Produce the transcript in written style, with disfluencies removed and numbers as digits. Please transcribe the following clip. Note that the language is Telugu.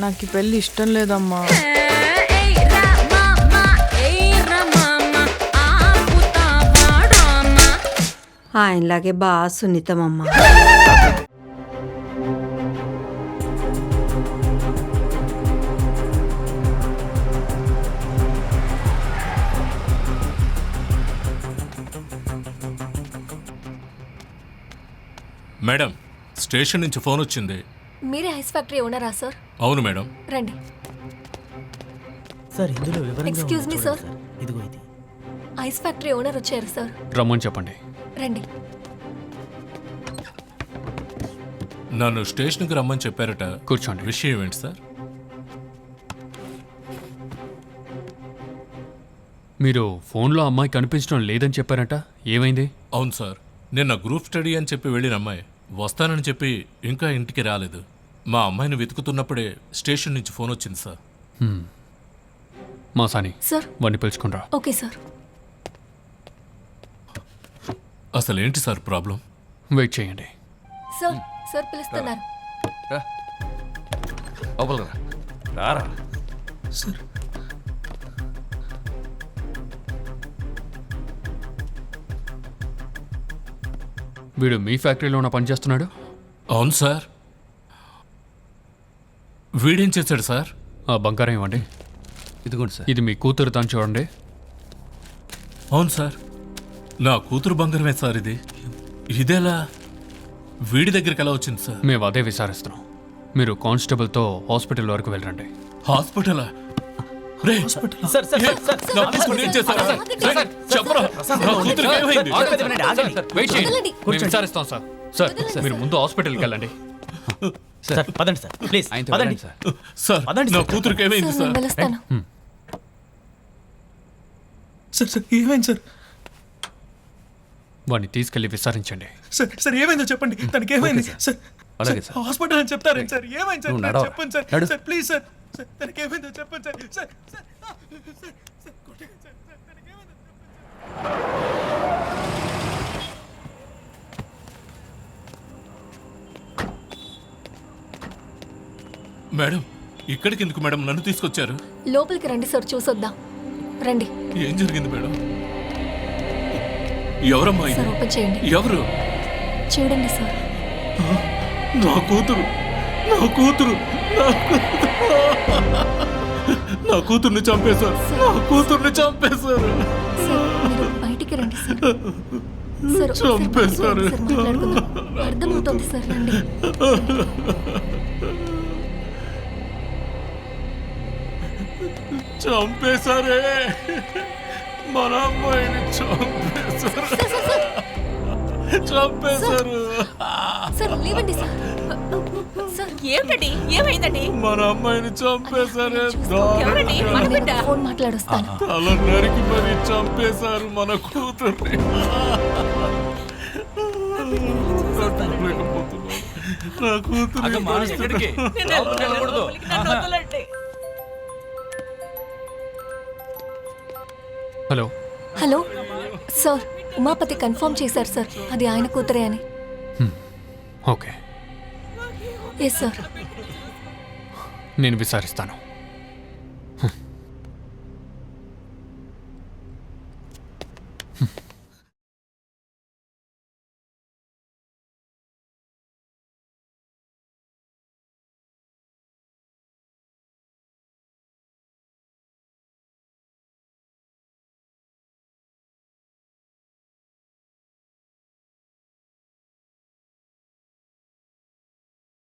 నాకు ఈ పెళ్ళి ఇష్టం లేదమ్మా. ఆయనలాగే బాగా సున్నితమమ్మా. మేడం, స్టేషన్ నుంచి ఫోన్ వచ్చింది. మీరే ఐస్ ఫ్యాక్టరీ ఓనరా సార్? అవును మేడం. రండి సార్. ఇందులో వివరంగా ఎక్స్క్యూజ్ మీ సార్. ఇదిగో ఇది. ఐస్ ఫ్యాక్టరీ ఓనర్ వచ్చారు సార్. రమ్మని చెప్పండి. రండి. నన్ను స్టేషన్కి రమ్మని చెప్పారట. కూర్చోండి. విషయం ఏంటి సార్? మీరు ఫోన్లో అమ్మాయి కనిపించడం లేదని చెప్పారట, ఏమైంది? అవును సార్, నిన్న గ్రూప్ స్టడీ అని చెప్పి వెళ్ళిన అమ్మాయి వస్తానని చెప్పి ఇంకా ఇంటికి రాలేదు. మా అమ్మాయిని వెతుకుతున్నప్పుడే స్టేషన్ నుంచి ఫోన్ వచ్చింది సార్. మా సాని సార్. వాడిని పిలుచుకుని రా. Okay sir. అసలు ఏంటి సార్ ప్రాబ్లం? వెయిట్ చేయండి. సార్ సార్ పిలుస్తున్నారు. వీడు మీ ఫ్యాక్టరీలో పని చేస్తున్నాడు? అవును సార్. వీడేం చేశాడు సార్? ఆ బంగారం ఇవ్వండి. ఇదిగోండి సార్. ఇది మీ కూతురు తాను చూడండి. అవును సార్, నా కూతురు బంగారమే సార్ ఇది. ఇదేలా వీడి దగ్గరికి ఎలా వచ్చింది సార్? మేము అదే విచారిస్తున్నాం. మీరు కానిస్టేబుల్తో హాస్పిటల్ వరకు వెళ్ళండి. హాస్పిటలా? రే, సార్ సార్ సార్ నా కూతురు ఏం చేశారు సార్? రే, చెప్పరా, నా కూతురికి ఏమైంది? వెయిట్ చేయండి, వదలండి. మేము విచారిస్తాం సార్. సార్ మీరు ముందు హాస్పిటల్కి వెళ్ళండి. సార్ పదండి సార్, ప్లీజ్ పదండి సార్. సార్, పదండి నా సార్. కూతురికి ఏమైంది సార్ సార్? నేను పిలుస్తాను. సార్ సార్ ఏమైంది సార్? వాడిని తీసుకెళ్ళి విచారించండి. సార్ సార్ ఏమైందో చెప్పండి. తనకి ఏమైంది సార్? అలాగే సార్, హాస్పిటల్ అని చెప్తారేంటి సార్? ఏమైంది సార్? నువ్వు నాకు నడవ. చెప్పండి సార్. నడు. Sir please sir. సార్ తనకి ఏమైందో చెప్పండి sir. Sir sir sir sir కొట్టండి సార్. సార్ తనకి ఏమైందో చెప్పండి సార్. మేడం, ఇక్కడికి ఎందుకు మేడం నన్ను తీసుకొచ్చారు? లోపలికి రండి సార్, చూసొద్దాం. రండి ఏం జరిగింది మేడం? ఎవరమ్మా ఇది? సార్ ఓపెన్ చేయండి. ఎవరు? చూడండి సార్. నా కూతురు, నా కూతురు, నా కూతురు, నా కూతుర్ని చంపేశారు. నా కూతుర్ని చంపేశారు. సార్ మీరు బయటికి రండి సార్. సార్ ఒకసారి బయటికి చంపేశారు. రండి సార్, మాట్లాడుకుందాం. అర్థమవుతోంది సార్, రండి. చంపేశారే, మన అమ్మాయిని చంపేశారు. చంపేశారు. సార్ లేవండి సార్. సార్ ఏమిటండి, ఏమైందండి? మన అమ్మాయిని చంపేశారే. ఎవరండి? మన బిడ్డ? ఫోన్ మాట్లాడొస్తాను. తల నరికి మరి చంపేశారు మన కూతుర్ని. తట్టుకోలేకపోతున్నాను. నా కూతురు నన్ను వదలండి. Hello. Hello sir, Umapathi confirm చేశారు సార్, అది ఆయన కూతురే అని. Okay, yes sir. నేను విచారిస్తాను.